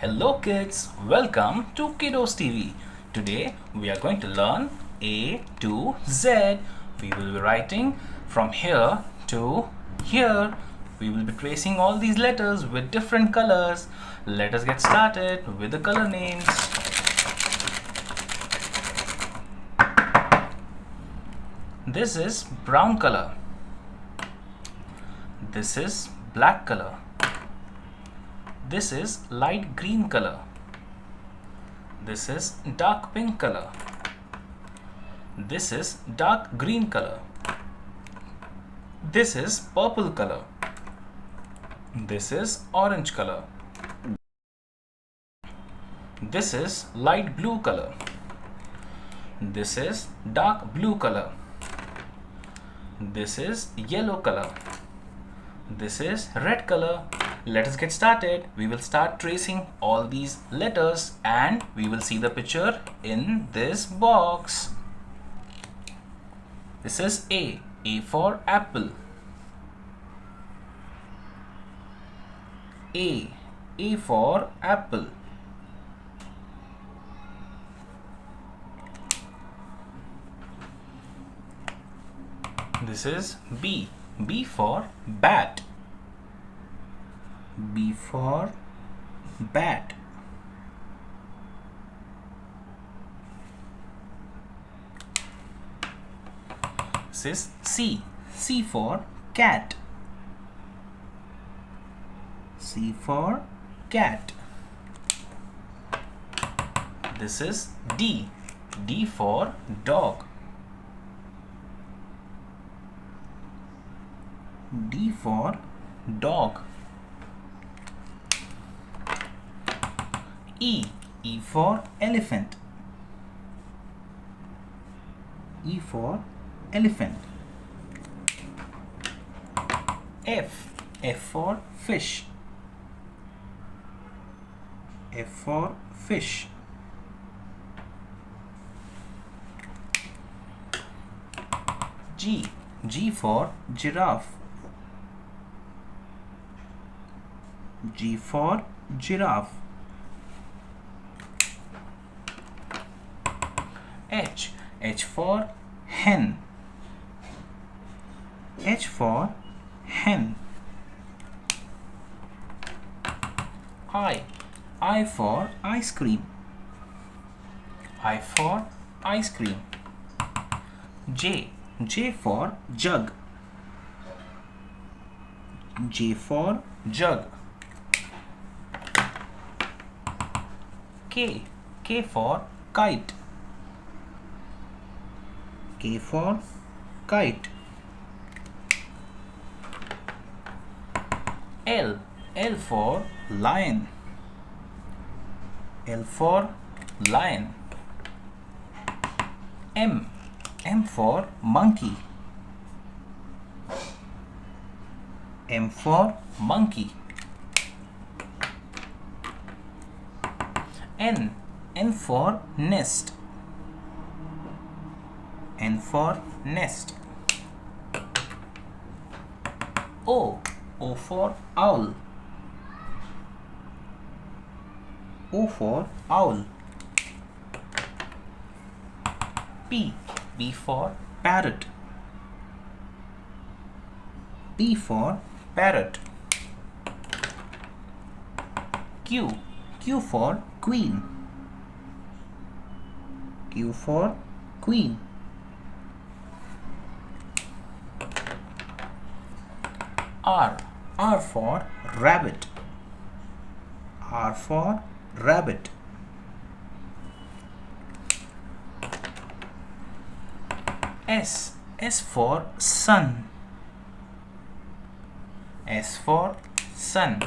Hello kids, welcome to Kiddos TV. Today we are going to learn A to Z. We will be writing from here to here. We will be tracing all these letters with different colors. Let us get started with the color names. This is brown color. This is black color. This is light green color. This is dark pink color. This is dark green color. This is purple color. This is orange color. This is light blue color. This is dark blue color. This is yellow color. This is red color. Let us get started. We will start tracing all these letters and we will see the picture in this box. This is A. A for apple. A. A for apple. This is B. B for bat. B for bat. This is C. C for cat. C for cat. This is D. D for dog. D for dog. E. E for elephant. E for elephant. F. F for fish. F for fish. G. G for giraffe. G for giraffe. H. H for hen. H for hen. I. I for ice cream. I for ice cream. J. J for jug. J for jug. K. K for kite. K for kite. L. L for lion. L for lion. M. M for monkey. M for monkey. N. N for nest. N for nest. O. O for owl. O for owl. P. P for parrot. P for parrot. Q. Q for queen. Q for queen. R. R for rabbit. R for rabbit. S. S for sun. S for sun.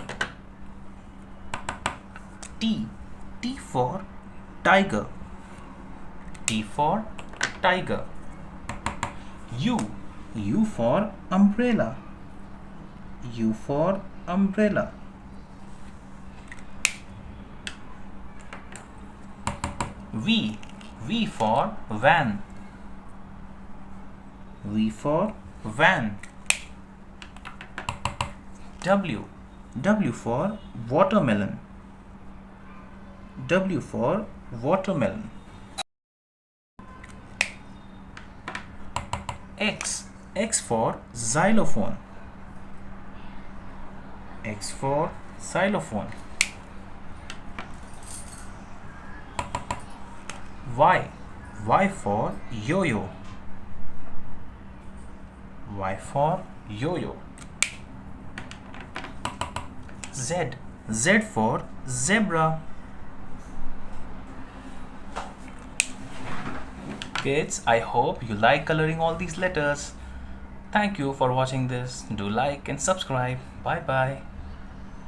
T. T for tiger. T for tiger. U. U for umbrella. U for umbrella. V. V for van. V for van. W. W for watermelon. W for watermelon. X for xylophone. X for xylophone. Y for yo-yo. Y for yo-yo. Z for zebra. Kids, I hope you like coloring all these letters. Thank you for watching this. Do like and subscribe. Bye bye.